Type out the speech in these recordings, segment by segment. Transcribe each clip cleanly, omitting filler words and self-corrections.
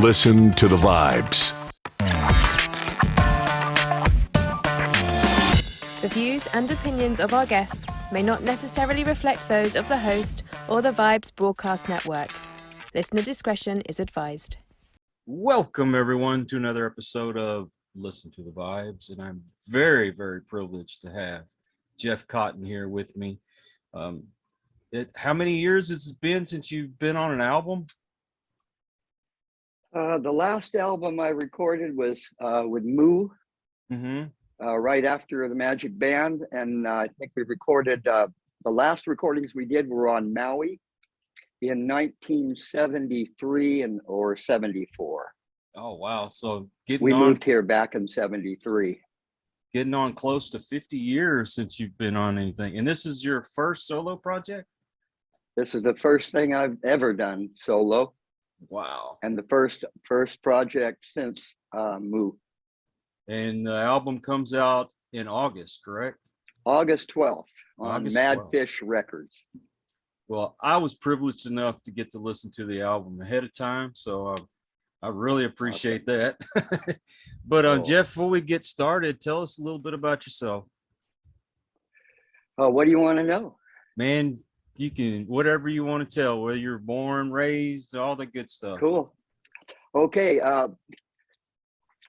Listen to the vibes. The views and opinions of our guests may not necessarily reflect those of the host or the Vibes Broadcast Network. Listener discretion is advised. Welcome, everyone, to another episode of Listen to the Vibes, and I'm very, very privileged to have Jeff Cotton here with me. How many years has it been since you've been on an album? The last album I recorded was with Moo, right after the Magic Band, and I think we recorded the last recordings we did were on Maui in 1973 or 74. Oh wow! So we moved here back in 73. Getting on close to 50 years since you've been on anything, and this is your first solo project. This is the first thing I've ever done solo. Wow! And the first project since Moo. And the album comes out in August, correct? August 12th on August Mad 12th. Fish Records. Well, I was privileged enough to get to listen to the album ahead of time, so I really appreciate that. But Cool. Jeff, before we get started, tell us a little bit about yourself. What do you want to know? Man, you can whatever you want to tell, where you're born, raised, all the good stuff. Cool. Okay.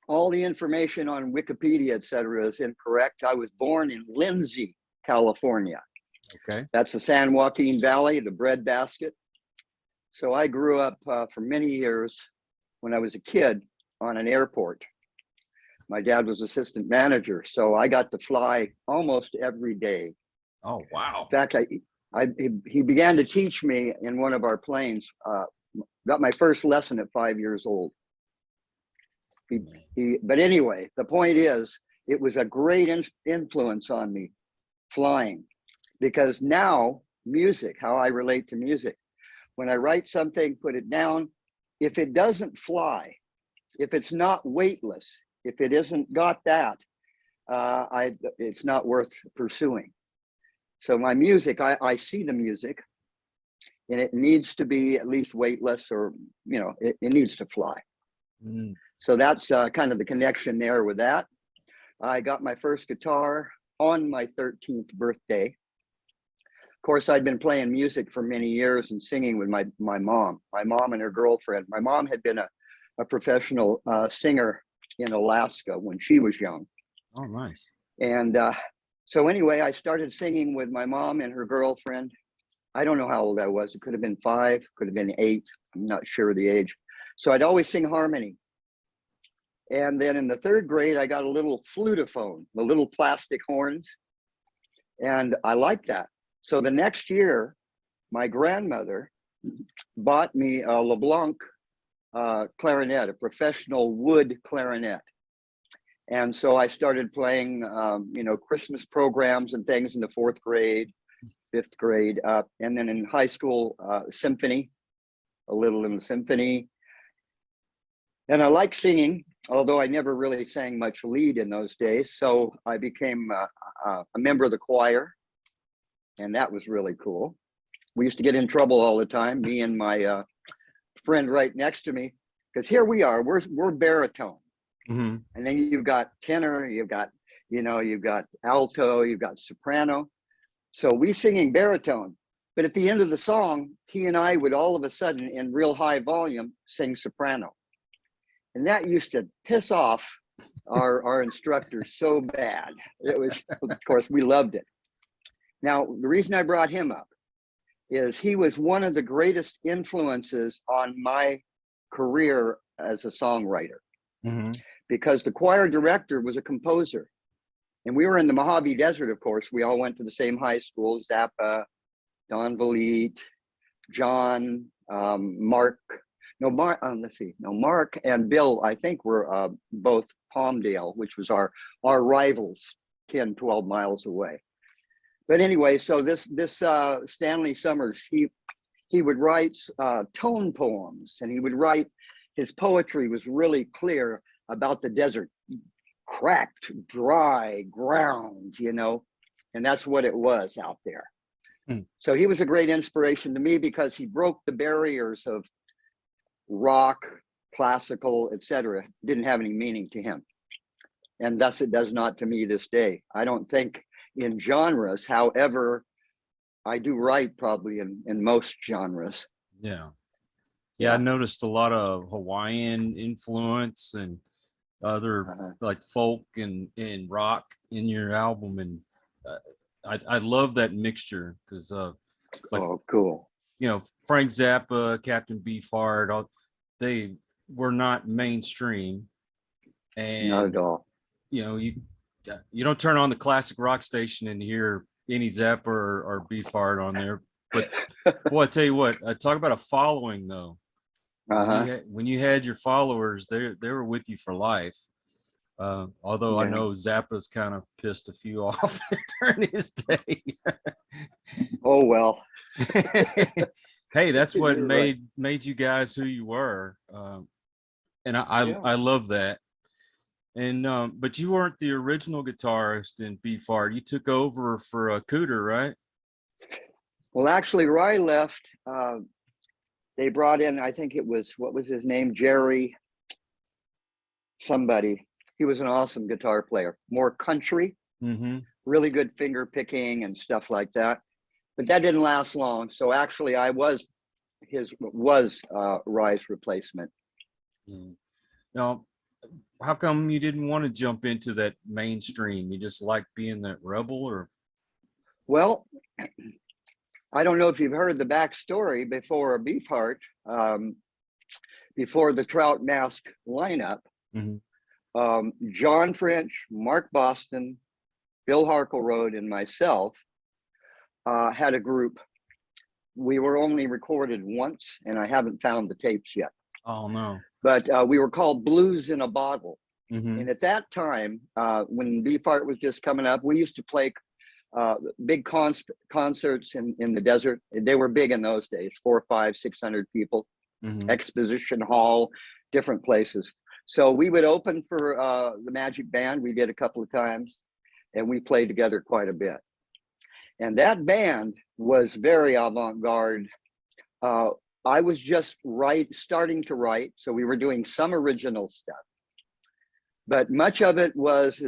All the information on Wikipedia, etc., is incorrect. I was born in Lindsay, California. Okay. That's the San Joaquin Valley, the breadbasket. So I grew up for many years when I was a kid on an airport. My dad was assistant manager, so I got to fly almost every day. Oh, wow. In fact, he began to teach me in one of our planes. Got my first lesson at 5 years old. But anyway, the point is, it was a great influence on me, flying, because now music, how I relate to music, when I write something, put it down, if it doesn't fly, if it's not weightless, if it isn't got that, it's not worth pursuing. So my music, I see the music, and it needs to be at least weightless, or, it needs to fly. Mm. So that's kind of the connection there with that. I got my first guitar on my 13th birthday. Of course, I'd been playing music for many years and singing with my mom and her girlfriend. My mom had been a professional singer in Alaska when she was young. Oh, nice. And so anyway, I started singing with my mom and her girlfriend. I don't know how old I was. It could have been 5, could have been 8. I'm not sure of the age. So I'd always sing harmony. And then in the 3rd grade, I got a little flutophone, the little plastic horns. And I liked that. So the next year, my grandmother bought me a LeBlanc clarinet, a professional wood clarinet. And so I started playing, Christmas programs and things in the 4th grade, 5th grade, and then in high school, symphony, a little in the symphony. And I like singing, although I never really sang much lead in those days. So I became a member of the choir, and that was really cool. We used to get in trouble all the time, me and my friend right next to me, because here we are, we're baritone. Mm-hmm. And then you've got tenor, you've got alto, you've got soprano. So we singing baritone, but at the end of the song, he and I would all of a sudden, in real high volume, sing soprano. And that used to piss off our instructors so bad. It was, of course, we loved it. Now, the reason I brought him up is he was one of the greatest influences on my career as a songwriter. Mm-hmm. Because the choir director was a composer. And we were in the Mojave Desert, of course. We all went to the same high school, Zappa, Don Valit, John, Mark and Bill, I think, were both Palmdale, which was our rivals 10, 12 miles away. But anyway, so this Stanley Summers, he would write tone poems, and he would write, his poetry was really clear about the desert, cracked, dry ground, and that's what it was out there. So he was a great inspiration to me because he broke the barriers of rock, classical, etc., didn't have any meaning to him. And thus it does not to me this day. I don't think in genres, however, I do write probably in most genres. Yeah, I noticed a lot of Hawaiian influence and other like folk and rock in your album, and I love that mixture because like, oh, cool. You know, Frank Zappa, Captain Beefheart, they were not mainstream, and Not at all. you know, you don't turn on the classic rock station and hear any Zappa or Beefheart on there. But boy, I tell you what, talk about a following though. When you had your followers, they were with you for life. Although I know Zappa's kind of pissed a few off during his day. Oh well. Hey, that's what You're made you guys who you were, and I love that. And but you weren't the original guitarist in Beefheart. You took over for Cooder, right? Well, actually, Ry left. They brought in, I think it was, what was his name? Jerry somebody. He was an awesome guitar player, more country, really good finger picking and stuff like that. But that didn't last long. So actually I was Ry's replacement. Now, how come you didn't want to jump into that mainstream? You just like being that rebel, or? Well, I don't know if you've heard the backstory before Beefheart, before the Trout Mask lineup. John French, Mark Boston, Bill Harkleroad, and myself had a group. We were only recorded once, and I haven't found the tapes yet. Oh no! But we were called Blues in a Bottle. And at that time, when Beefheart was just coming up, we used to play big concerts in the desert. They were big in those days, 400, 500, 600 people, Exposition Hall, different places. So we would open for the Magic Band. We did a couple of times, and we played together quite a bit. And that band was very avant-garde. I was just starting to write, so we were doing some original stuff. But much of it was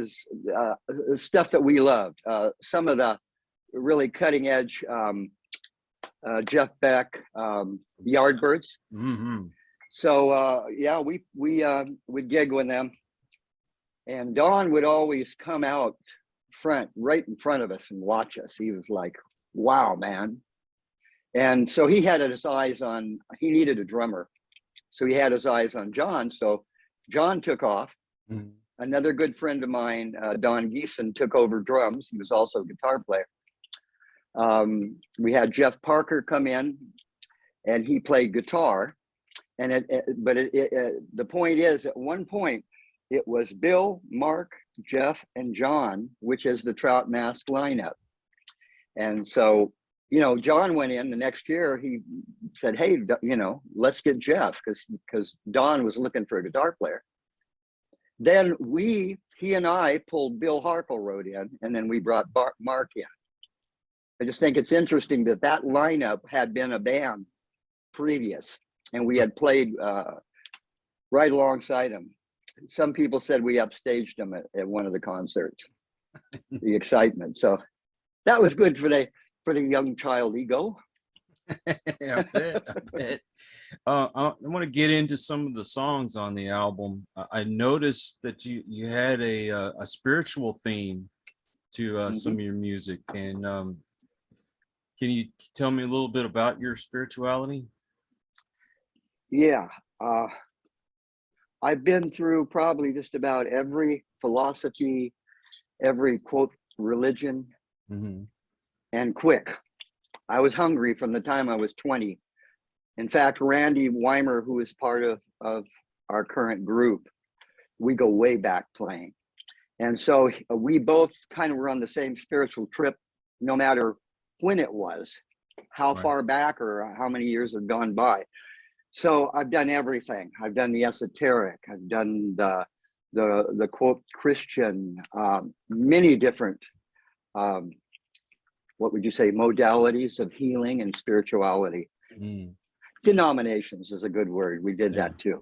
stuff that we loved. Some of the really cutting edge Jeff Beck, Yardbirds. So yeah, we would gig with them, and Don would always come out front, right in front of us, and watch us. He was like, "Wow, man!" And so he had his eyes on. He needed a drummer, so he had his eyes on John. So John took off. Another good friend of mine, Don Geeson, took over drums. He was also a guitar player. We had Jeff Parker come in, and he played guitar. And the point is, at one point, it was Bill, Mark, Jeff, and John, which is the Trout Mask lineup. And so, you know, John went in the next year. He said, "Hey, you know, let's get Jeff," because Don was looking for a guitar player. Then he and I pulled Bill Harkleroad in, and then we brought Mark in. I just think it's interesting that that lineup had been a band previous, and we had played right alongside him. Some people said we upstaged him at one of the concerts. The excitement. So that was good for the young child ego. I bet. I want to get into some of the songs on the album. I noticed that you had a spiritual theme to some of your music, and can you tell me a little bit about your spirituality? Yeah, I've been through probably just about every philosophy, every quote religion, and quick. I was hungry from the time I was 20. In fact, Randy Weimer, who is part of our current group, we go way back playing. And so we both kind of were on the same spiritual trip, no matter when it was, how far back or how many years have gone by. So I've done everything. I've done the esoteric. I've done the quote Christian, many different what would you say, modalities of healing and spirituality. Denominations is a good word. We did that too.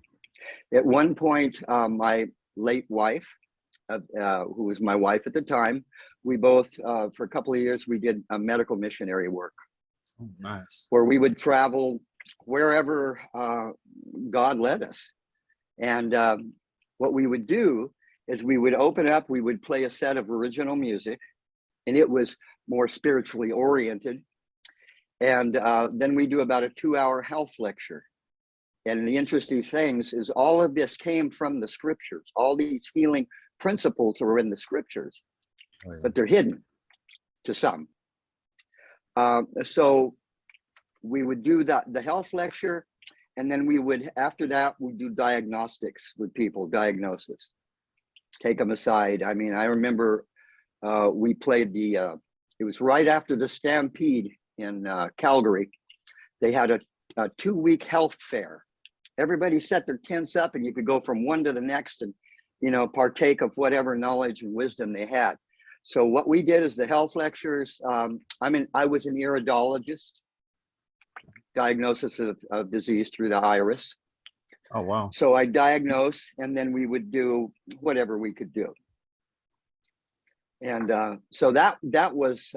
At one point, my late wife, who was my wife at the time, we both, for a couple of years, we did medical missionary work. Oh, nice. Where we would travel wherever God led us. And what we would do is we would open up, we would play a set of original music, and it was more spiritually oriented. And then we do about a 2-hour health lecture. And the interesting things is all of this came from the scriptures. All these healing principles are in the scriptures, but they're hidden to some. So we would do the health lecture, and then we would, after that, we do diagnostics with people, diagnosis, take them aside. I mean, I remember we played it was right after the Stampede in Calgary. They had a 2-week health fair. Everybody set their tents up, and you could go from one to the next and, partake of whatever knowledge and wisdom they had. So what we did is the health lectures. I was an iridologist, diagnosis of disease through the iris. Oh, wow. So I diagnose, and then we would do whatever we could do. And so that was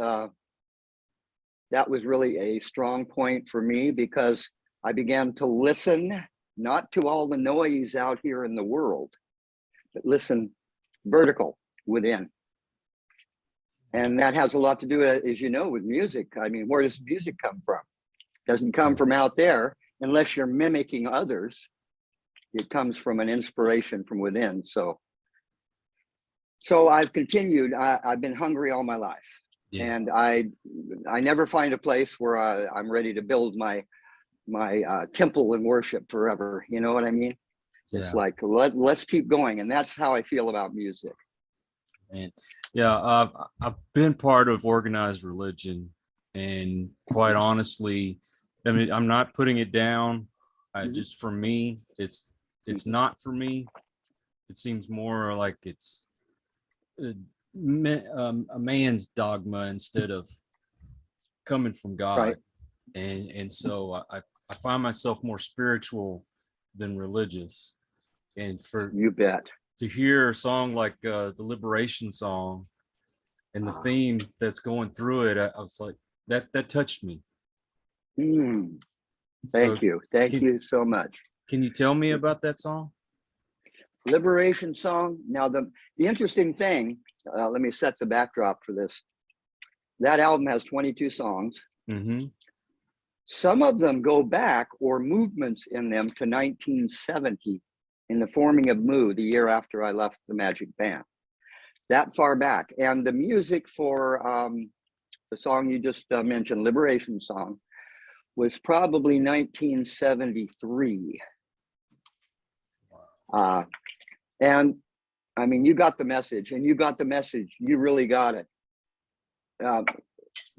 really a strong point for me, because I began to listen, not to all the noise out here in the world, but listen vertical within. And that has a lot to do, as you know, with music. I mean, where does music come from? It doesn't come from out there unless you're mimicking others. It comes from an inspiration from within. So I've continued. I've been hungry all my life. Yeah. And I never find a place where I'm ready to build my temple and worship forever. You know what I mean? Yeah. It's like, let's keep going. And that's how I feel about music. And yeah, I've been part of organized religion, and quite honestly, I mean, I'm not putting it down. Just for me, it's not for me. It seems more like it's a man's dogma instead of coming from God. Right. And so I find myself more spiritual than religious. And for you bet, to hear a song like the Liberation song and the theme that's going through it, I was like, that touched me. Thank you you so much. Can you tell me about that song? Liberation song. Now the interesting thing, let me set the backdrop for this. That album has 22 songs. Mm-hmm. Some of them go back, or movements in them, to 1970, in the forming of Moo, the year after I left the Magic Band. That far back. And the music for the song you just mentioned, Liberation Song, was probably 1973. And I mean, you got the message, and you got the message. You really got it.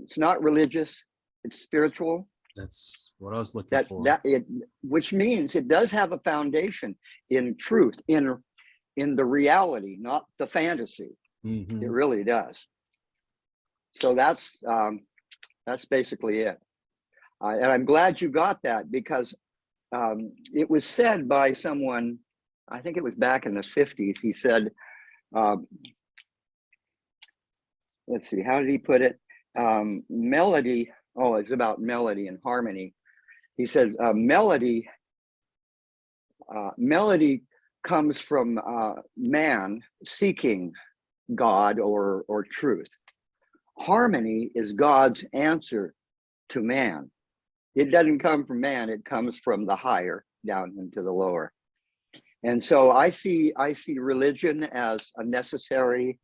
It's not religious, it's spiritual. That's what I was looking for. Which means it does have a foundation in truth, in the reality, not the fantasy. Mm-hmm. It really does. So that's basically it. And I'm glad you got that, because it was said by someone, I think it was back in the 50s. He said, let's see, how did he put it? Melody. Oh, it's about melody and harmony. He said, melody comes from man seeking God or truth. Harmony is God's answer to man. It doesn't come from man, it comes from the higher down into the lower. And so I see religion as a necessary.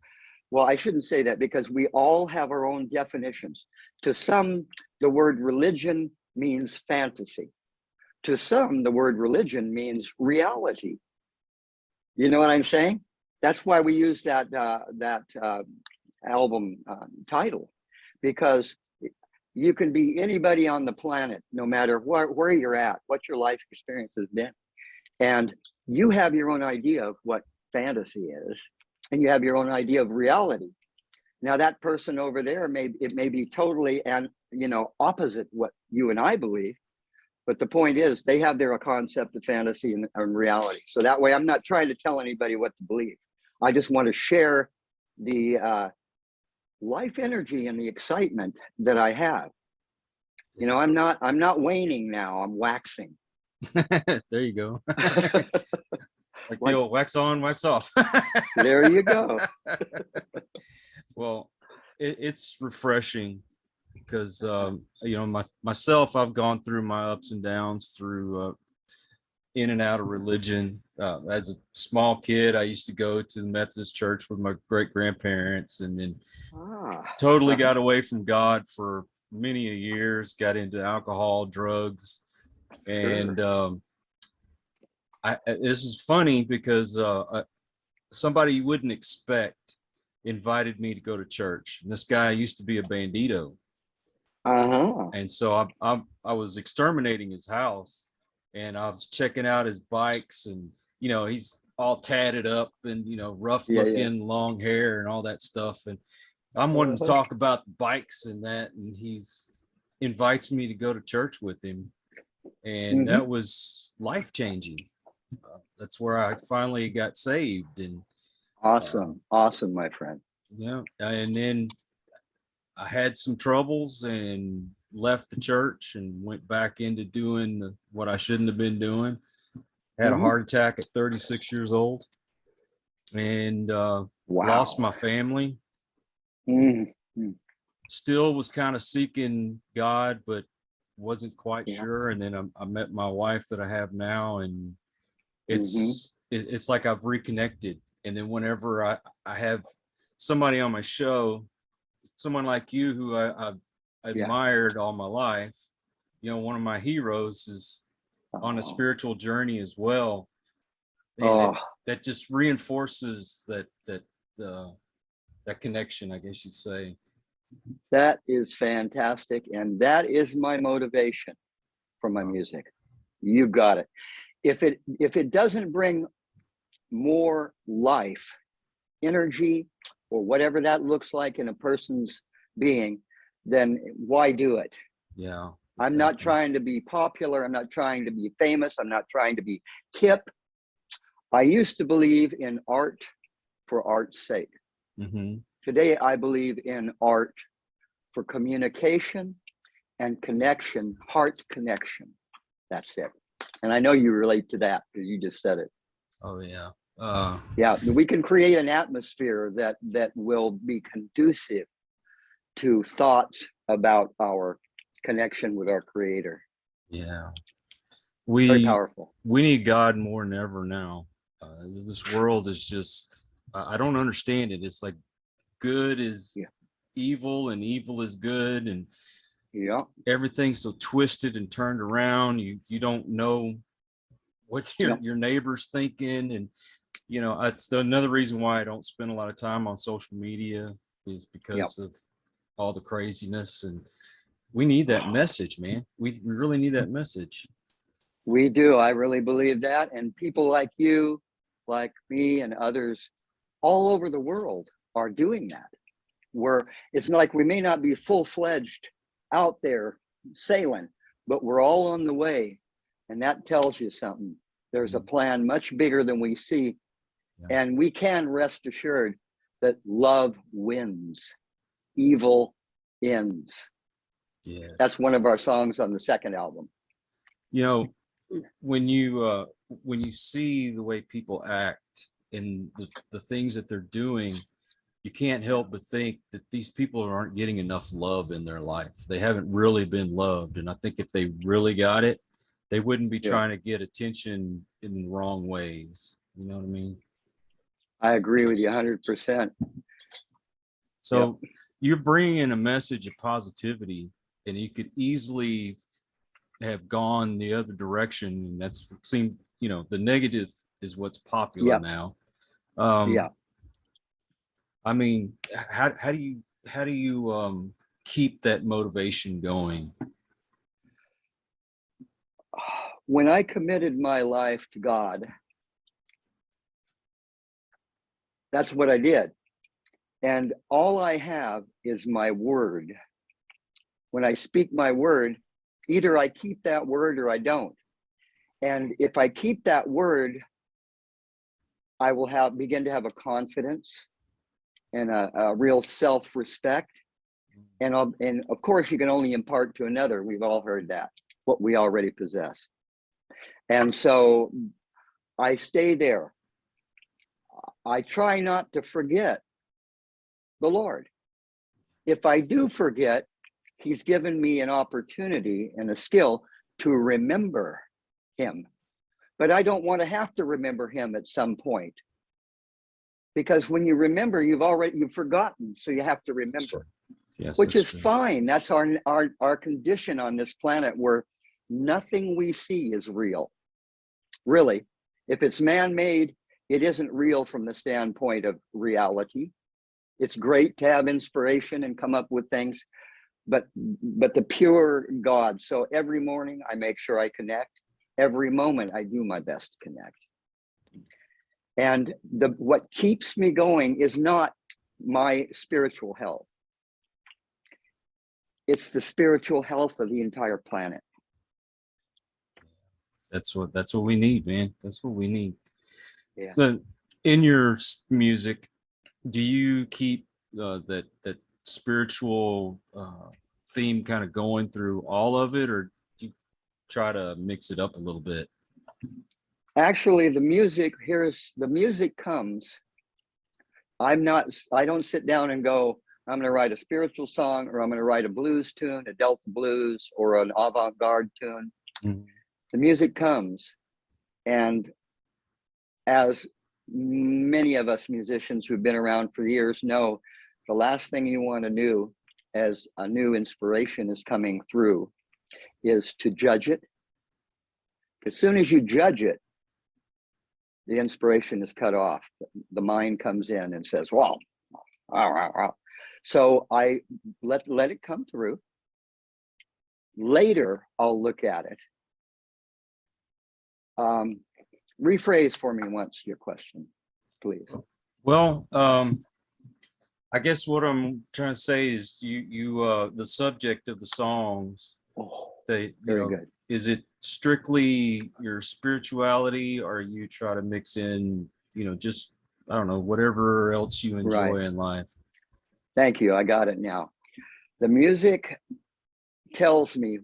Well, I shouldn't say that, because we all have our own definitions. To some, the word religion means fantasy. To some, the word religion means reality. You know what I'm saying? That's why we use that album title, because you can be anybody on the planet, no matter where you're at, what your life experience has been. And you have your own idea of what fantasy is, and you have your own idea of reality. Now that person over there may be totally opposite what you and I believe, But the point is, they have their concept of fantasy and reality. So that way, I'm not trying to tell anybody what to believe. I just want to share the life energy and the excitement that I have. You know, I'm not waning now. I'm waxing. There you go. Like the old wax on, wax off. There you go. Well, it's refreshing because you know, myself, I've gone through my ups and downs through in and out of religion. As a small kid, I used to go to the Methodist church with my great grandparents, and then totally got away from God for many a years. Got into alcohol, drugs, and this is funny because somebody you wouldn't expect invited me to go to church. And this guy used to be a bandito. And so I was exterminating his house, and I was checking out his bikes, and, you know, he's all tatted up and, you know, rough looking, long hair and all that stuff. And I'm wanting to talk about the bikes and that, and he's invites me to go to church with him. And that was life-changing. That's where I finally got saved. And awesome, my friend. Yeah, and then I had some troubles and left the church and went back into doing what I shouldn't have been doing. Had a heart attack at 36 years old, and lost my family. Still was kind of seeking God, but wasn't quite sure. And then I met my wife that I have now, and it's like I've reconnected. And then whenever I have somebody on my show, someone like you who I've admired all my life, you know, one of my heroes is on a spiritual journey as well. And that just reinforces that connection, I guess you'd say. That is fantastic. And that is my motivation for my music. You got it. If it doesn't bring more life, energy, or whatever that looks like in a person's being, then why do it? Yeah. Exactly. I'm not trying to be popular. I'm not trying to be famous. I'm not trying to be hip. I used to believe in art for art's sake. Today, I believe in art for communication and connection, heart connection. That's it. And I know you relate to that because you just said it. Oh, yeah. Yeah, we can create an atmosphere that will be conducive to thoughts about our connection with our Creator. Yeah. Very powerful. We need God more than ever now. This world is just, I don't understand it. It's like good is evil and evil is good, and everything's so twisted and turned around. You don't know what your neighbor's thinking. And, you know, that's another reason why I don't spend a lot of time on social media, is because of all the craziness. And we need that message, man. We really need that message. We do. I really believe that. And people like you, like me, and others all over the world are doing that. Where it's like we may not be full-fledged out there sailing, but we're all on the way. And that tells you something. There's a plan much bigger than we see. And we can rest assured that love wins, evil ends. Yes. That's one of our songs on the second album. You know, when you see the way people act and the things that they're doing, you can't help but think that these people aren't getting enough love in their life. They haven't really been loved. And I think if they really got it, they wouldn't be trying to get attention in the wrong ways. You know what I mean? I agree with you 100%. So you're bringing in a message of positivity, and you could easily have gone the other direction. And that's seemed, you know, the negative is what's popular now. I mean, how do you keep that motivation going? When I committed my life to God, that's what I did. And all I have is my word. When I speak my word, Either I keep that word or I don't. And if I keep that word, I will begin to have a confidence and a real self-respect. And of course, you can only impart to another. We've all heard that, what we already possess. And so I stay there. I try not to forget the Lord. If I do forget, he's given me an opportunity and a skill to remember him. But I don't want to have to remember him at some point. Because when you remember, you've forgotten, so you have to remember. Yes, which is true. fine. That's our condition on this planet, where nothing we see is real. Really, if it's man-made, it isn't real from the standpoint of reality. It's great to have inspiration and come up with things, but the pure God. So every morning I make sure I connect. Every moment I do my best to connect. And what keeps me going is not my spiritual health. It's the spiritual health of the entire planet. That's what we need, man. That's what we need. Yeah. So in your music, do you keep that spiritual theme kind of going through all of it, or do you try to mix it up a little bit? Actually, the music comes. I don't sit down and go, I'm going to write a spiritual song, or I'm going to write a blues tune, a Delta blues, or an Avant Garde tune. Mm-hmm. The music comes. And as many of us musicians who've been around for years know, the last thing you want to do as a new inspiration is coming through is to judge it. As soon as you judge it, the inspiration is cut off. The mind comes in and says, wow. So I let it come through. Later, I'll look at it. Rephrase for me once your question, please. Well, I guess what I'm trying to say is you the subject of the songs. Very good. Is it strictly your spirituality, or you try to mix in, just, I don't know, whatever else you enjoy in life? Thank you. I got it now. The music tells me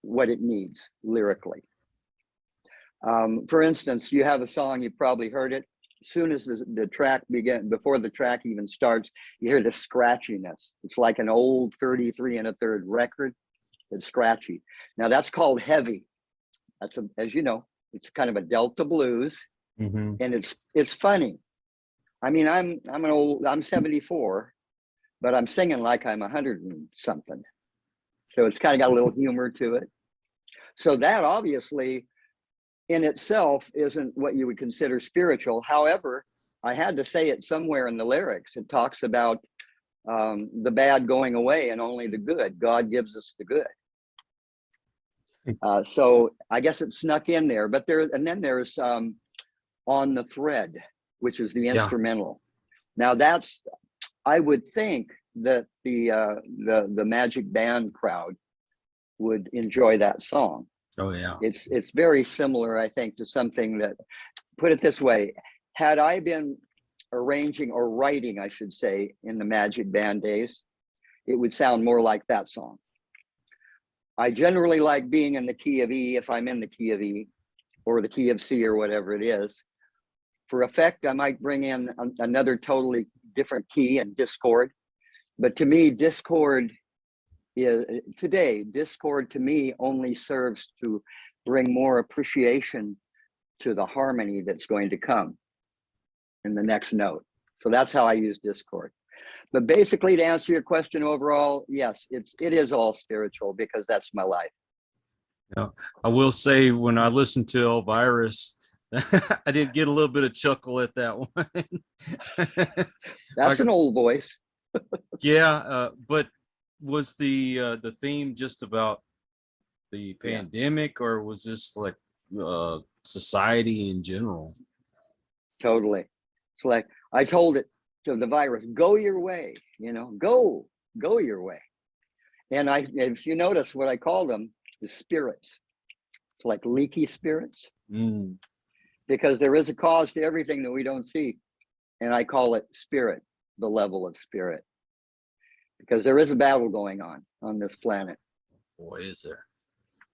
what it needs lyrically. For instance, you have a song, you probably heard it. As soon as the track begins, before the track even starts, you hear the scratchiness. It's like an old 33 1/3 record. It's scratchy. Now that's called heavy. That's as you know, it's kind of a Delta blues, and it's funny. I mean, I'm 74, but I'm singing like I'm 100 and something. So it's kind of got a little humor to it. So that obviously in itself isn't what you would consider spiritual. However, I had to say it somewhere in the lyrics. It talks about the bad going away and only the good. God gives us the good. So I guess it snuck in there. But then there's On the Thread, which is the instrumental. Now I would think that the Magic Band crowd would enjoy that song. Oh yeah. It's very similar, I think, to something that, put it this way, had I been arranging or writing, I should say, in the Magic Band days, it would sound more like that song. I generally like being in the key of E if I'm in the key of E, or the key of C, or whatever it is. For effect, I might bring in another totally different key and discord. But to me, discord to me only serves to bring more appreciation to the harmony that's going to come in the next note. So that's how I use discord. But basically, to answer your question overall, yes, it is all spiritual, because that's my life. Yeah, I will say, when I listened to Elvira's, I did get a little bit of chuckle at that one. That's an old voice. Yeah, but was the theme just about the pandemic, or was this like society in general? Totally. It's like I told it to the virus, go your way, go your way. And if you notice what I called them, is spirits. It's like leaky spirits, Mm. because there is a cause to everything that we don't see. And I call it spirit, the level of spirit, because there is a battle going on this planet. Boy, is there.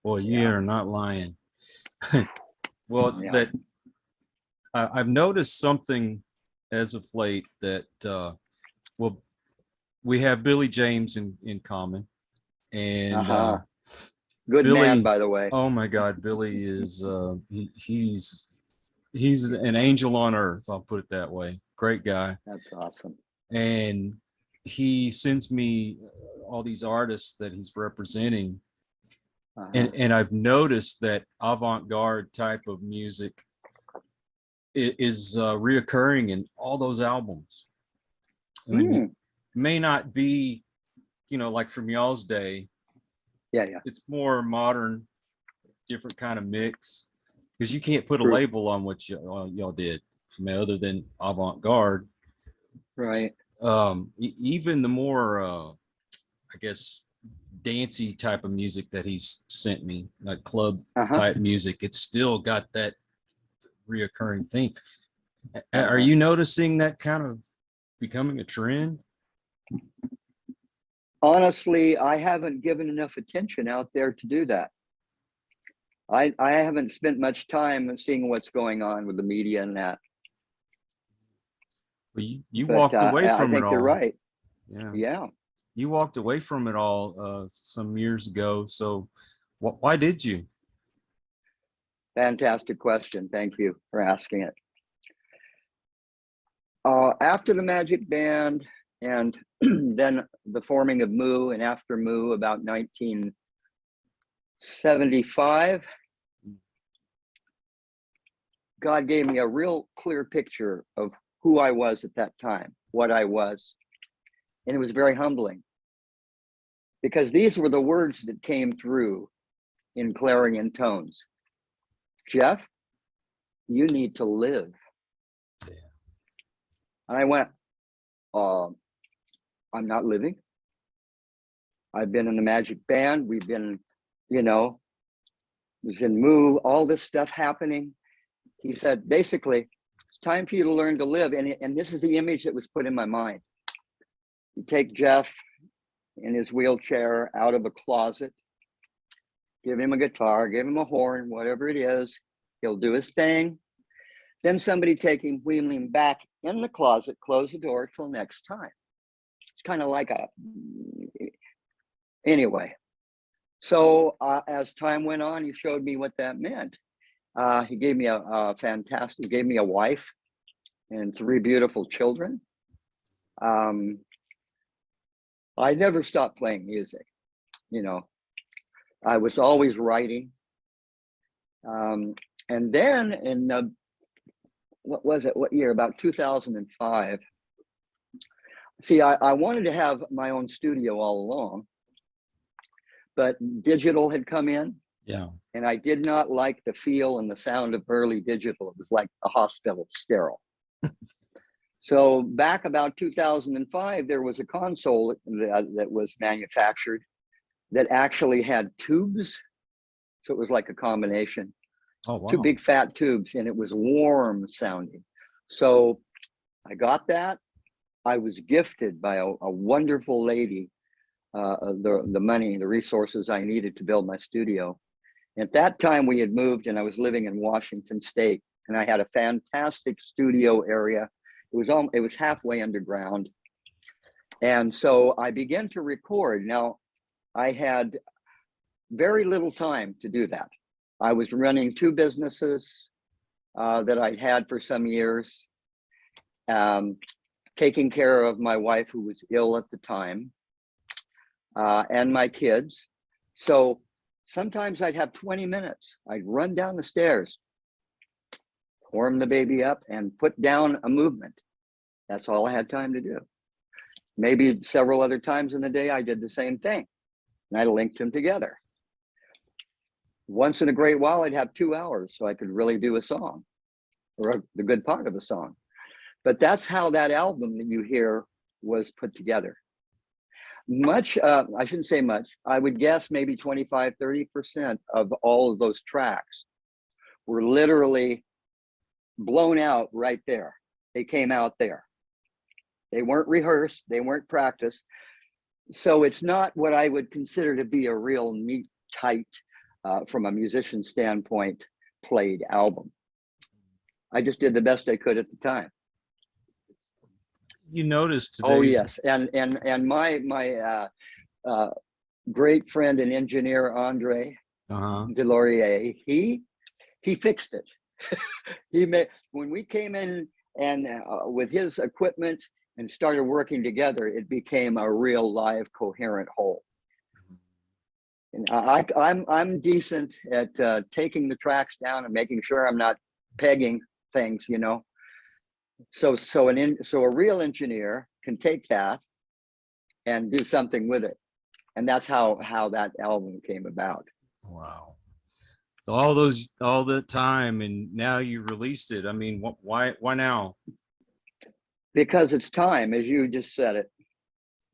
Boy, you Yeah. are not lying. Well, Yeah. that I've noticed something as of late that, well, we have Billy James in common. And Good Billy, man, by the way. oh my God, Billy is, he's an angel on earth. I'll put it that way. Great guy. That's awesome. And he sends me all these artists that he's representing. And I've noticed that avant garde type of music is reoccurring in all those albums. I mean, it may not be, like from y'all's day. Yeah. It's more modern, different kind of mix, because you can't put a True. label on what y'all did. I mean, other than avant garde. Right. Even the more, I guess, dancey type of music that he's sent me, like club type music, it's still got that reoccurring theme. Are you noticing that kind of becoming a trend? Honestly, I haven't given enough attention out there to do that. I haven't spent much time seeing what's going on with the media and that. Well, you walked away from it all. I think you're right. Yeah. You walked away from it all some years ago. So why did you? Fantastic question. Thank you for asking it. After the Magic Band and then the forming of Moo, and after Moo about 1975, God gave me a real clear picture of who I was at that time, what I was. And it was very humbling, because these were the words that came through in clarion tones. Jeff, you need to live. Yeah. And I went, I'm not living. I've been in the Magic Band. We've been, was in Moo, all this stuff happening. He said, basically, it's time for you to learn to live. And this is the image that was put in my mind. You take Jeff in his wheelchair out of a closet, give him a guitar, give him a horn, whatever it is, he'll do his thing. Then somebody take him, wheel him back in the closet, close the door till next time. It's kind of like anyway. So as time went on, he showed me what that meant. He gave me a wife and 3 beautiful children. I never stopped playing music. I was always writing. And then in what year? About 2005. See, I wanted to have my own studio all along, but digital had come in. Yeah. And I did not like the feel and the sound of early digital. It was like a hospital sterile. So back about 2005, there was a console that was manufactured that actually had tubes. So it was like a combination. Oh, wow. 2 big fat tubes, and it was warm sounding. So I got that. I was gifted by a wonderful lady, the money, the resources I needed to build my studio. At that time, we had moved, and I was living in Washington State, and I had a fantastic studio area. It was halfway underground, and so I began to record. Now, I had very little time to do that. I was running 2 businesses that I'd had for some years, taking care of my wife, who was ill at the time, and my kids. So sometimes I'd have 20 minutes. I'd run down the stairs, warm the baby up, and put down a movement. That's all I had time to do. Maybe several other times in the day, I did the same thing, and I linked them together. Once in a great while, I'd have 2 hours so I could really do a song, or the good part of a song. But that's how that album that you hear was put together. Much, I shouldn't say much. I would guess maybe 25, 30% of all of those tracks were literally blown out right there. They came out there. They weren't rehearsed. They weren't practiced. So it's not what I would consider to be a real neat, tight, from a musician standpoint, played album. I just did the best I could at the time. You noticed today. Oh yes, and my great friend and engineer Andre Delorier, he fixed it. He made, when we came in and with his equipment and started working together, it became a real live coherent whole. And I'm decent at taking the tracks down and making sure I'm not pegging things, you know. So a real engineer can take that and do something with it, and that's how that album came about. Wow. So all the time, and now you released it. I mean, why now? Because it's time, as you just said it.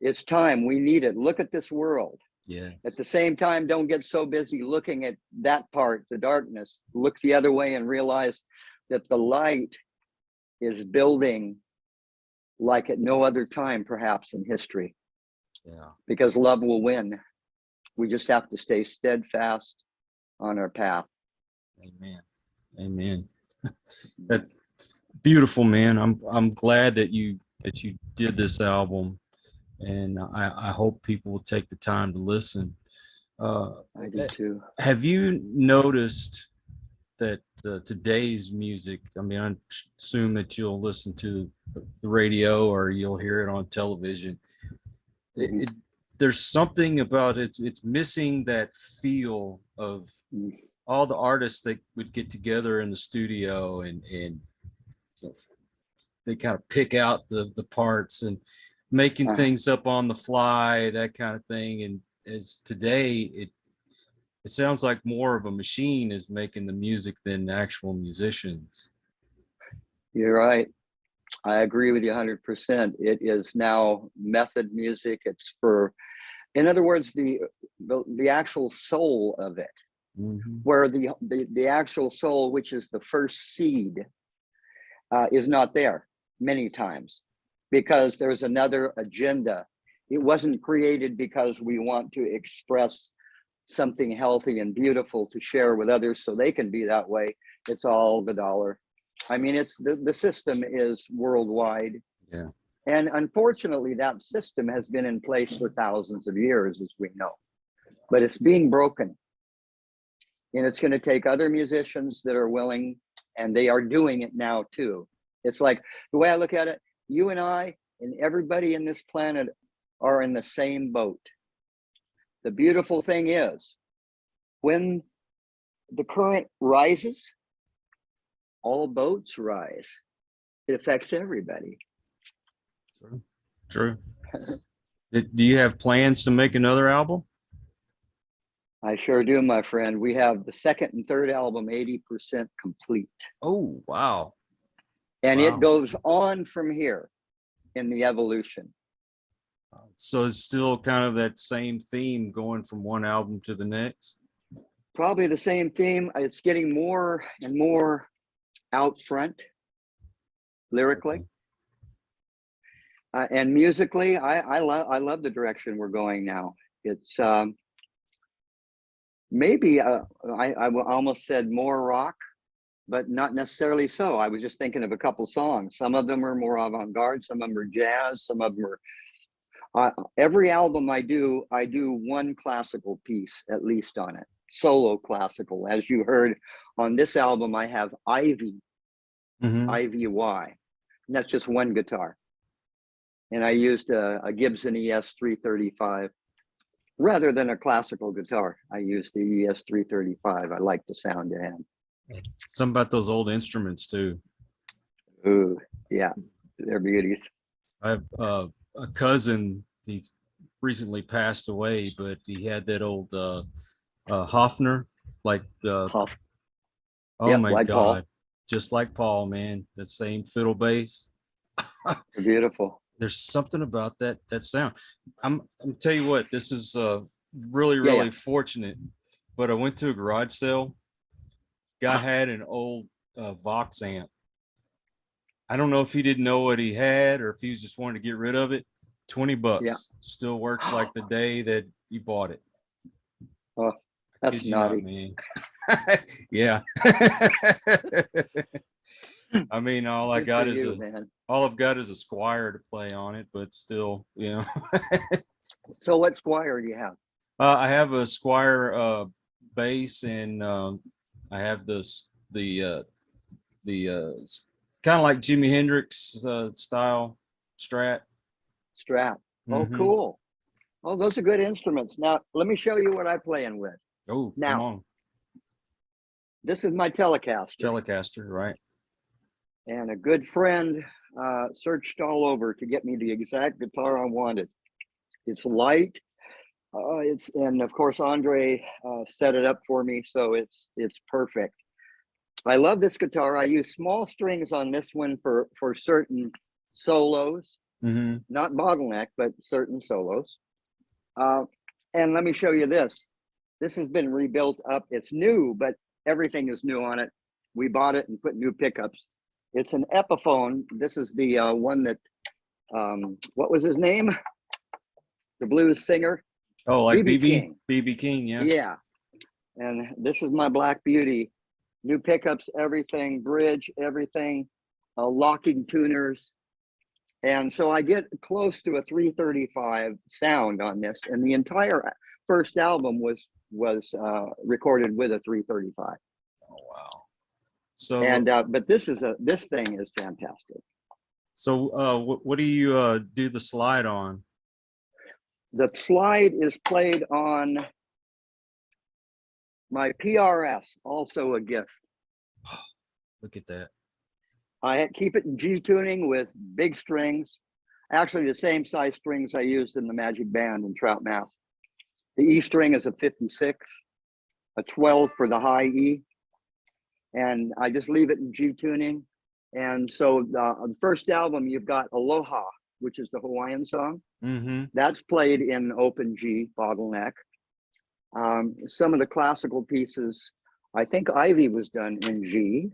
It's time. We need it. Look at this world. Yes. At the same time, don't get so busy looking at that part, the darkness. Look the other way and realize that the light is building like at no other time, perhaps, in history. Yeah. Because love will win. We just have to stay steadfast on our path. Amen. Amen. That's beautiful, man. I'm glad that you did this album, and I hope people will take the time to listen. I do too. Have you noticed that today's music, I mean, I assume that you'll listen to the radio or you'll hear it on television. There's something about it. It's missing that feel of all the artists that would get together in the studio and you know, they kind of pick out the parts and making things up on the fly, that kind of thing. And it's today, it sounds like more of a machine is making the music than the actual musicians. You're right. I agree with you 100%. It is now method music. It's for, in other words, the actual soul of it, where the actual soul, which is the first seed, is not there many times because there's another agenda. It wasn't created because we want to express something healthy and beautiful to share with others so they can be that way. It's all the dollar. I mean, it's the system is worldwide. Yeah. And unfortunately, that system has been in place for thousands of years, as we know, but it's being broken. And it's going to take other musicians that are willing, and they are doing it now too. It's like, the way I look at it, you and I and everybody in this planet are in the same boat. The beautiful thing is, when the current rises, all boats rise. It affects everybody. True. Do you have plans to make another album? I sure do, my friend. We have the second and third album 80% complete. Oh, wow. And it goes on from here in the evolution. So it's still kind of that same theme going from one album to the next? Probably the same theme. It's getting more and more out front lyrically. And musically, I love the direction we're going now. It's maybe I almost said more rock, but not necessarily so. I was just thinking of a couple songs. Some of them are more avant-garde, some of them are jazz, some of them are every album I do one classical piece at least on it, solo classical. As you heard on this album, I have Ivy, IVY, and that's just one guitar. And I used a Gibson ES 335 rather than a classical guitar. I used the ES 335. I like the sound it had. Something about those old instruments too. Ooh, yeah, they're beauties. I have a cousin. He's recently passed away, but he had that old Hofner, like oh yep, my like God, Paul. Just like Paul, man. That same fiddle bass. Beautiful. There's something about that sound. I'm tell you what, this is really Yeah, really fortunate. But I went to a garage sale. Guy had an old Vox amp. I don't know if he didn't know what he had or if he was just wanting to get rid of it. $20 yeah. still works like the day that you bought it. Oh, that's Kid you not, naughty. man. Yeah. I mean, all Good for you, man. I've got is a Squire to play on it, but still, you know. So what Squire do you have? I have a Squire bass, and I have the kind of like Jimi Hendrix style Strat. Strat. Oh, Mhm. cool. Oh, those are good instruments. Now, let me show you what I'm playing with. Oh, Now, come on, this is my Telecaster. Telecaster, right? And a good friend searched all over to get me the exact guitar I wanted. It's light. And of course, Andre set it up for me, so it's perfect. I love this guitar. I use small strings on this one for certain solos, Mm-hmm. not bottleneck, but certain solos. And let me show you this. This has been rebuilt up. It's new, but everything is new on it. We bought it and put new pickups. It's an Epiphone. This is the one that, what was his name? The blues singer. Oh, like BB King. BB King, yeah. Yeah. And this is my Black Beauty. New pickups, everything, bridge, everything, locking tuners. And so I get close to a 335 sound on this. And the entire first album was recorded with a 335. Oh wow. So And but this thing is fantastic. So what do you do the slide on? The slide is played on my PRS, also a gift. Look at that. I keep it in G tuning with big strings, actually the same size strings I used in the Magic Band in Trout, Mass. The E string is a 56, a 12 for the high E, and I just leave it in G tuning. And so the first album, you've got Aloha, which is the Hawaiian song. Mm-hmm. That's played in open G bottleneck. Some of the classical pieces, I think Ivy was done in G.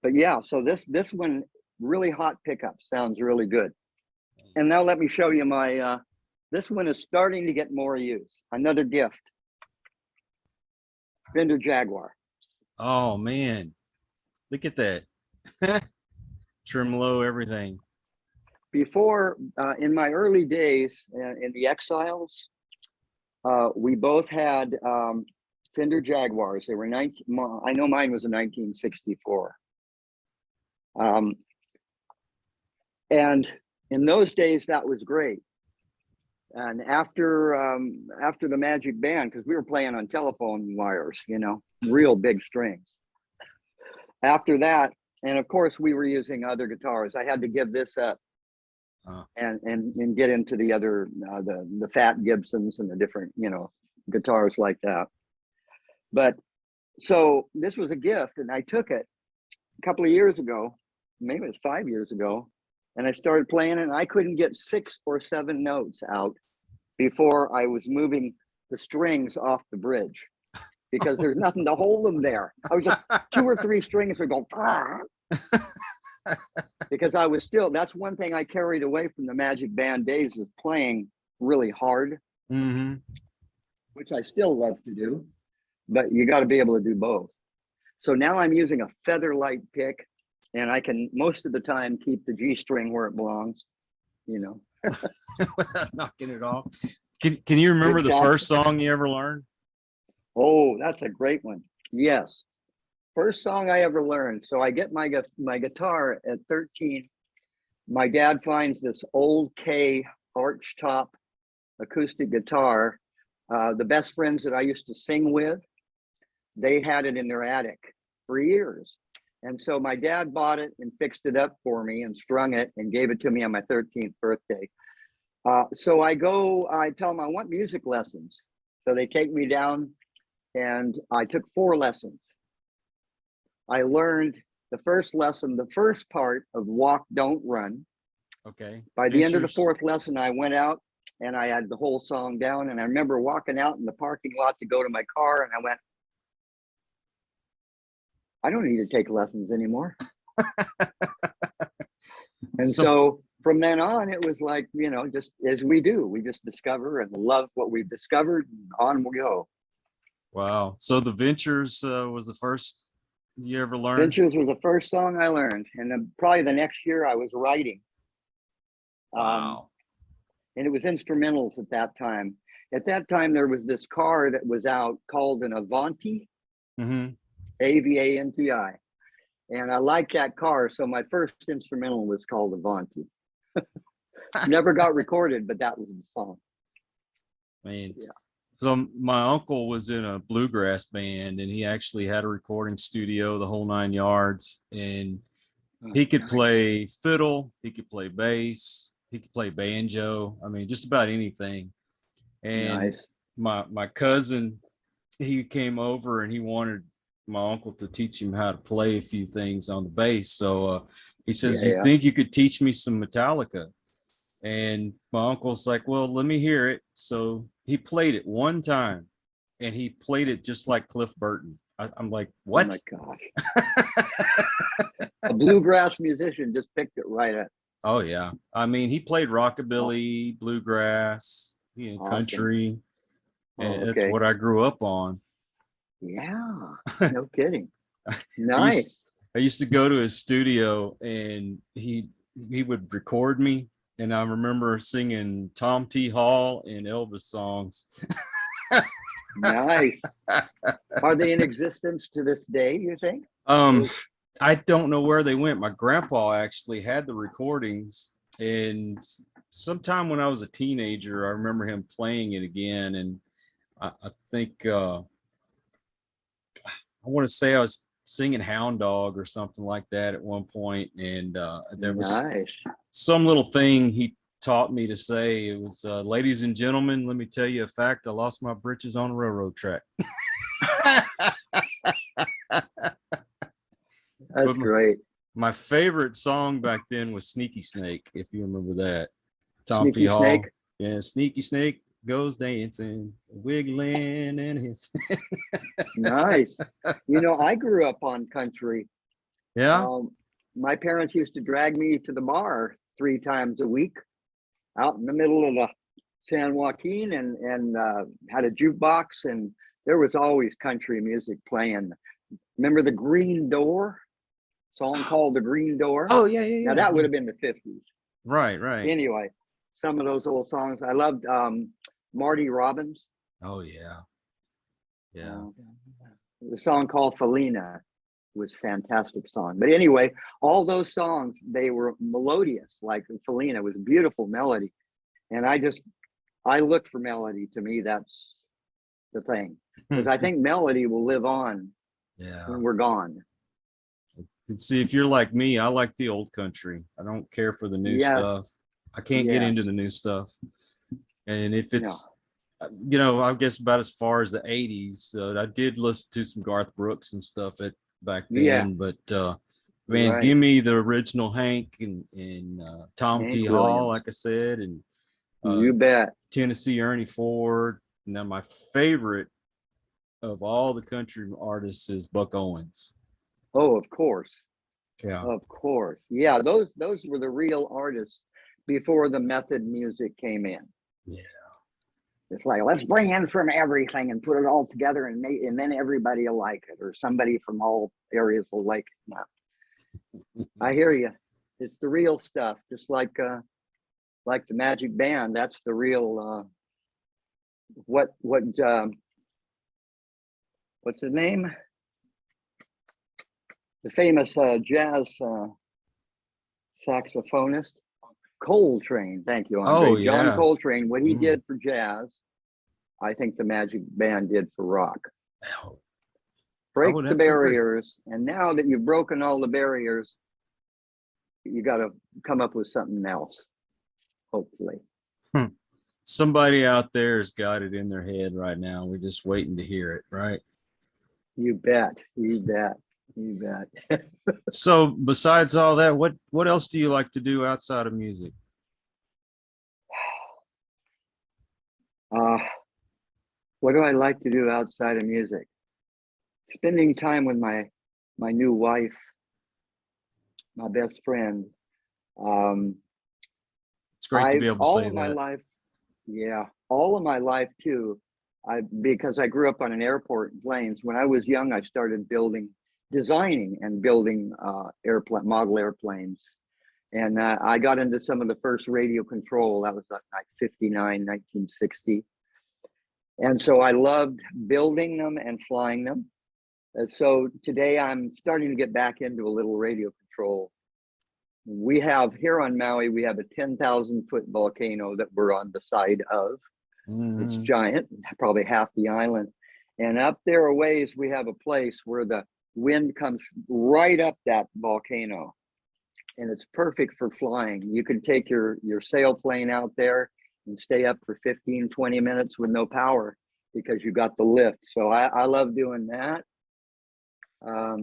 But yeah, so this one, really hot pickup, sounds really good. And now let me show you my, this one is starting to get more use. Another gift, Fender Jaguar. Oh man, look at that. Tremolo, everything. Before, in my early days in the Exiles, we both had Fender Jaguars. They were I know mine was a 1964. And in those days, that was great. And after the Magic Band, because we were playing on telephone wires, you know, real big strings. After that, and of course, we were using other guitars. I had to give this up and get into the other the Fat Gibsons and the different, you know, guitars like that. But so this was a gift, and I took it a couple of years ago, maybe it was 5 years ago, and I started playing it, and I couldn't get 6 or 7 notes out before I was moving the strings off the bridge, because there's nothing to hold them there. I was just 2 or 3 strings would go because I was still, that's one thing I carried away from the Magic Band days, is playing really hard, which I still love to do, but you got to be able to do both. So now I'm using a feather light pick, and I can most of the time keep the G string where it belongs, you know. Without knocking it off. Can you remember the first song you ever learned? Oh, that's a great one. Yes. First song I ever learned. So I get my guitar at 13. My dad finds this old K arch top acoustic guitar. The best friends that I used to sing with, they had it in their attic for years. And so my dad bought it and fixed it up for me and strung it and gave it to me on my 13th birthday. So I tell them I want music lessons. So they take me down, and I took 4 lessons. I learned the first lesson, the first part of Walk, Don't Run. Okay. By the end of the Ventures. fourth lesson, I went out and I had the whole song down. And I remember walking out in the parking lot to go to my car, and I went, I don't need to take lessons anymore. And so from then on, it was like, you know, just as we do, we just discover and love what we've discovered, and on we go. Wow. So the Ventures was the first you ever learned? Ventures was the first song I learned. And then probably the next year I was writing. Wow. And it was instrumentals at that time. At that time, there was this car that was out called an Avanti, Mm-hmm. Avanti. And I liked that car. So my first instrumental was called Avanti. Never got recorded, but that was the song. Man. Yeah. So my uncle was in a bluegrass band, and he actually had a recording studio, the whole 9 yards. And he could play fiddle, he could play bass, he could play banjo. I mean, just about anything. And my cousin, he came over and he wanted my uncle to teach him how to play a few things on the bass. So he says, you think you could teach me some Metallica? And my uncle's like, well, let me hear it. So he played it one time, and he played it just like Cliff Burton. I'm like, what? Oh my gosh. A bluegrass musician just picked it right up. Oh yeah. I mean, he played rockabilly, bluegrass, country. And that's what I grew up on. Yeah, no kidding. Nice. I used to go to his studio, and he would record me, and I remember singing Tom T. Hall and Elvis songs. Nice. Are they in existence to this day, you think? I don't know where they went. My grandpa actually had the recordings, and sometime when I was a teenager, I remember him playing it again. And I think I want to say I was singing Hound Dog or something like that at one point, and there was some little thing he taught me to say. It was, ladies and gentlemen, let me tell you a fact. I lost my britches on a railroad track. That's great. My favorite song back then was Sneaky Snake, if you remember that. Tom Sneaky P. Hall. Snake? Yeah, Sneaky Snake goes dancing, wiggling in his. Nice. You know, I grew up on country. Yeah. My parents used to drag me to the bar 3 times a week out in the middle of the San Joaquin, and had a jukebox, and there was always country music playing. Remember the Green Door song called The Green Door? Oh, yeah. Now that would have been the 50s. Right. Anyway, some of those old songs. I loved Marty Robbins. Oh, yeah. The song called Felina was a fantastic song. But anyway, all those songs, they were melodious. Like Felina was a beautiful melody. And I look for melody. To me, that's the thing. Because I think melody will live on when we're gone. And see, if you're like me, I like the old country. I don't care for the new stuff. I can't get into the new stuff. And if it's, I guess about as far as the 80s, I did listen to some Garth Brooks and stuff back then. But man, give me the original Hank and Tom T. Hall, like I said, and you bet, Tennessee Ernie Ford. And then my favorite of all the country artists is Buck Owens. Oh, of course. Yeah. Of course. Yeah, those were the real artists before the method music came in. Yeah. It's like, let's bring in from everything and put it all together, and then everybody will like it, or somebody from all areas will like it. No. I hear you. It's the real stuff, just like the Magic Band. That's the real what's his name? The famous jazz saxophonist, Coltrane. Thank you, Andre. John Coltrane. What he did for jazz, I think the Magic Band did for rock. Break the barriers, and now that you've broken all the barriers, you got to come up with something else. Hopefully, somebody out there has got it in their head right now. We're just waiting to hear it, right? You bet. You bet. You bet. So besides all that, what else do you like to do outside of music? What do I like to do outside of music? Spending time with my new wife, my best friend. It's great to be able to all say of my that. life, yeah, all of my life too. Because I grew up on an airport in Plains. When I was young, I started designing and building model airplanes. And I got into some of the first radio control. That was like 59, 1960. And so I loved building them and flying them. So today I'm starting to get back into a little radio control. We have here on Maui, we have a 10,000-foot volcano that we're on the side of. It's giant, probably half the island. And up there a ways, we have a place where the wind comes right up that volcano. And it's perfect for flying. You can take your sailplane out there and stay up for 15, 20 minutes with no power because you got the lift. So I love doing that. I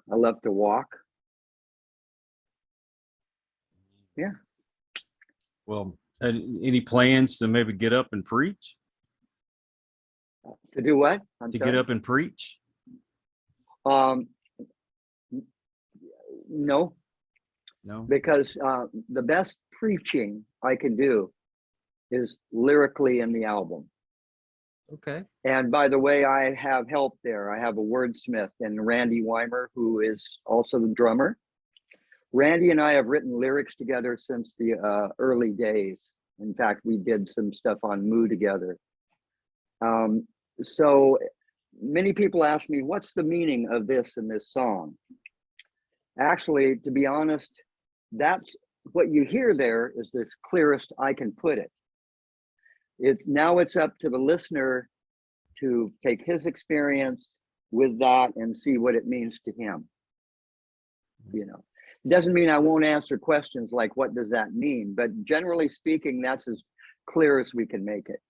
love to walk. Yeah. Well, any plans to maybe get up and preach? To do what? Get up and preach? No. No. Because the best preaching I can do is lyrically in the album. Okay. And by the way, I have help there. I have a wordsmith and Randy Weimer, who is also the drummer. Randy and I have written lyrics together since the early days. In fact, we did some stuff on Moo together. So many people ask me, what's the meaning of this in this song? Actually, to be honest, that's what you hear there is the clearest I can put it. Now it's up to the listener to take his experience with that and see what it means to him. You know, it doesn't mean I won't answer questions like, what does that mean? But generally speaking, that's as clear as we can make it.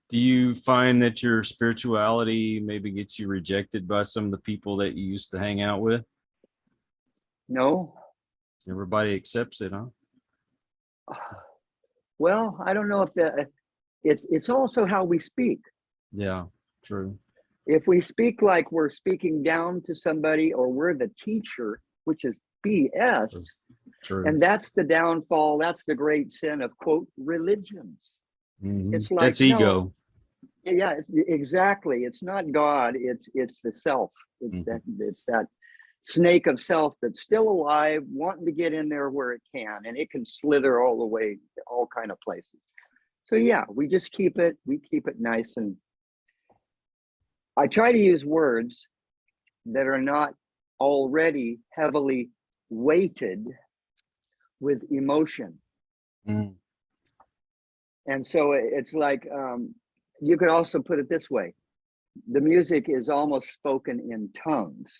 Do you find that your spirituality maybe gets you rejected by some of the people that you used to hang out with? No. Everybody accepts it, huh? Well, I don't know if it's also how we speak. Yeah, true. If we speak like we're speaking down to somebody or we're the teacher, which is BS, True. and that's the downfall, that's the great sin of, quote, religions. Mm-hmm. It's like, that's ego. No. Yeah, exactly. It's not God, it's the self. It's that snake of self that's still alive, wanting to get in there where it can, and it can slither all the way to all kind of places. So yeah, we just keep it nice. And I try to use words that are not already heavily weighted with emotion. And so it's like, you could also put it this way. The music is almost spoken in tongues.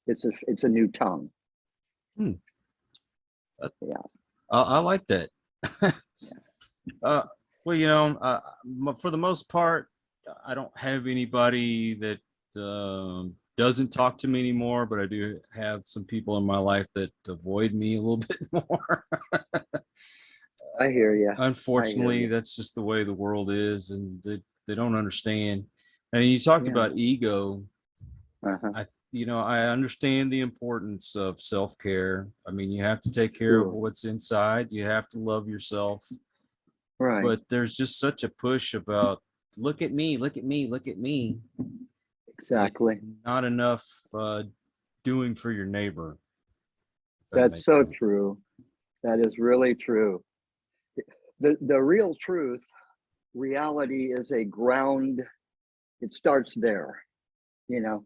It's a new tongue. Yeah. I like that. Well, you know, for the most part, I don't have anybody that doesn't talk to me anymore, but I do have some people in my life that avoid me a little bit more. I hear you. Unfortunately, that's just the way the world is, and they don't understand. And you talked about ego. I understand the importance of self-care. I mean, you have to take care of what's inside. You have to love yourself. Right. But there's just such a push about, look at me, look at me, look at me. Exactly. Not enough doing for your neighbor. That's so true. That is really true. The real truth, reality is a ground. It starts there, you know.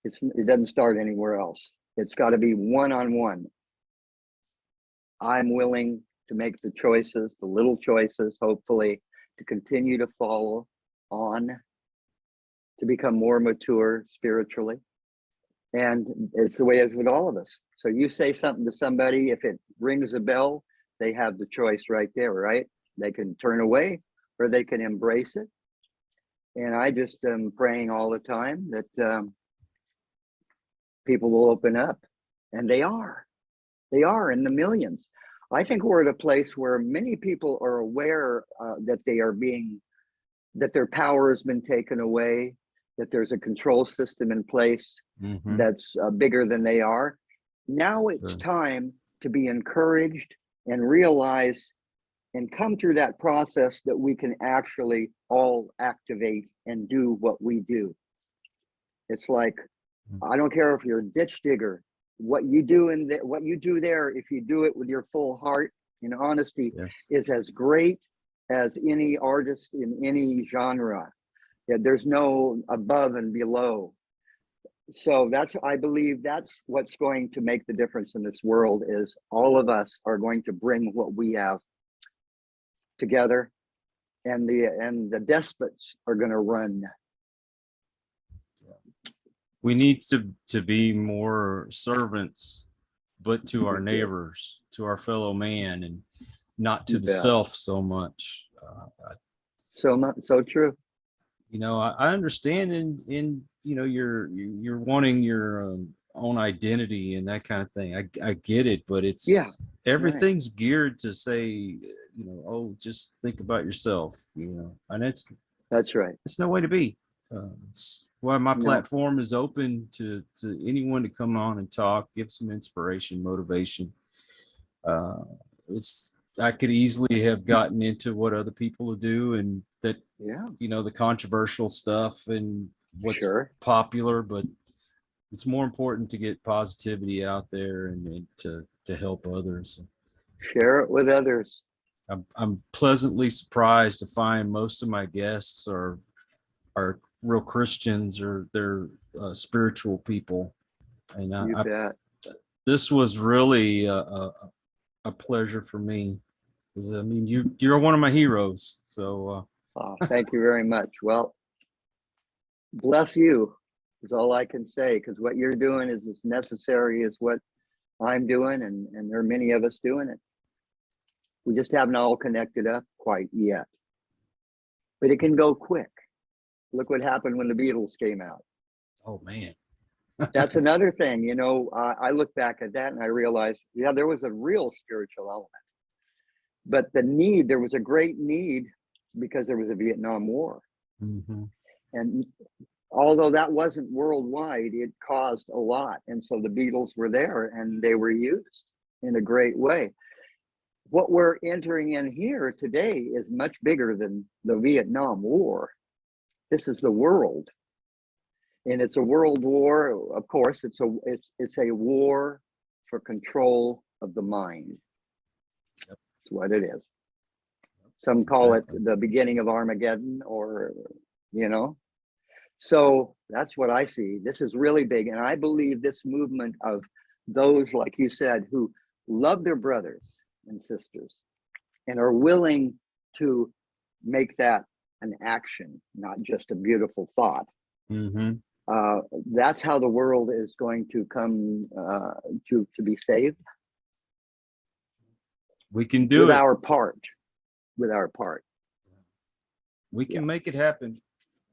It doesn't start anywhere else. It's got to be one-on-one. I'm willing to make the choices, the little choices, hopefully, to continue to follow on, to become more mature spiritually. And it's the way it is with all of us. So you say something to somebody, if it rings a bell, they have the choice right there, right? They can turn away or they can embrace it. And I just am praying all the time that people will open up, and they are in the millions. I think we're at a place where many people are aware that that their power has been taken away, that there's a control system in place that's bigger than they are. Now it's time to be encouraged and realize and come through that process that we can actually all activate and do what we do. It's like, I don't care if you're a ditch digger, what you do what you do there, if you do it with your full heart and honesty, is as great as any artist in any genre. Yeah, there's no above and below. So I believe that's what's going to make the difference in this world, is all of us are going to bring what we have together, and the despots are going to run. We need to be more servants, but to our neighbors, to our fellow man, and not to the self so much. So true. You know, I understand in you know, you're wanting your own identity and that kind of thing. I get it, but it's everything's geared to say, you know, oh, just think about yourself, you know, and that's right. It's no way to be. It's why my platform is open to anyone to come on and talk, give some inspiration, motivation. I could easily have gotten into what other people do, and that, you know, the controversial stuff and what's popular, but it's more important to get positivity out there and to help others. Share it with others. I'm pleasantly surprised to find most of my guests are real Christians, or they're spiritual people. And this was really a pleasure for me, because I mean, you're one of my heroes. So thank you very much. Well, bless you is all I can say, because what you're doing is as necessary as what I'm doing, and there are many of us doing it. We just haven't all connected up quite yet, but it can go quick. Look what happened when the Beatles came out. Oh man. That's another thing, you know. I look back at that and I realized, there was a real spiritual element, but there was a great need, because there was a Vietnam War. And although that wasn't worldwide, it caused a lot. And so the Beatles were there, and they were used in a great way. What we're entering in here today is much bigger than the Vietnam War. This is the world. And it's a world war. Of course, it's a war for control of the mind. That's what it is. Some call it the beginning of Armageddon, or, you know. So that's what I see. This is really big. And I believe this movement of those, like you said, who love their brothers and sisters and are willing to make that an action, not just a beautiful thought. That's how the world is going to come to be saved. We can do with it. our part. With our part. We can make it happen.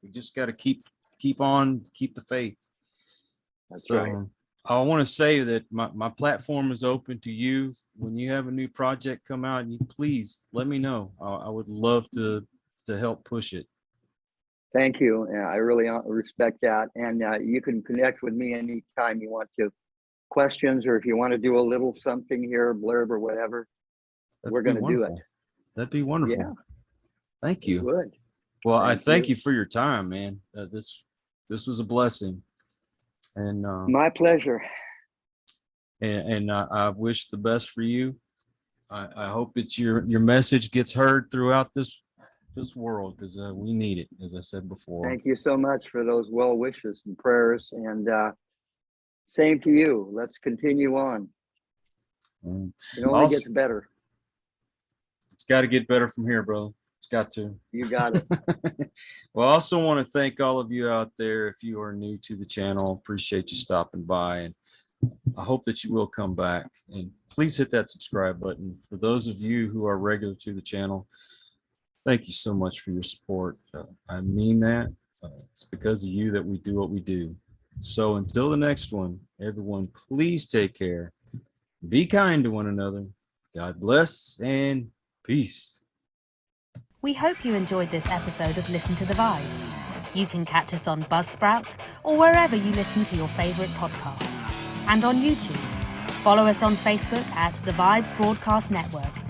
We just got to keep the faith. That's right. I want to say that my platform is open to you. When you have a new project come out, and you please let me know. I would love to help push it. Thank you. I really respect that. And you can connect with me anytime you want to. Questions, or if you want to do a little something here, blurb or whatever, we're going to do it. That'd be wonderful. Yeah. Thank you. Good. Well, I thank you for your time, man. This was a blessing. And my pleasure. And I wish the best for you. I hope that your message gets heard throughout this world, because we need it, as I said before. Thank you so much for those well wishes and prayers, and same to you. Let's continue on. It only gets better. It's got to get better from here, bro. It's got to. You got it. Well, I also want to thank all of you out there. If you are new to the channel, appreciate you stopping by, and I hope that you will come back, and please hit that subscribe button. For those of you who are regular to the channel, thank you so much for your support. I mean that. It's because of you that we do what we do. So until the next one, everyone, please take care. Be kind to one another. God bless and peace. We hope you enjoyed this episode of Listen to the Vibes. You can catch us on Buzzsprout or wherever you listen to your favourite podcasts, and on YouTube. Follow us on Facebook at The Vibes Broadcast Network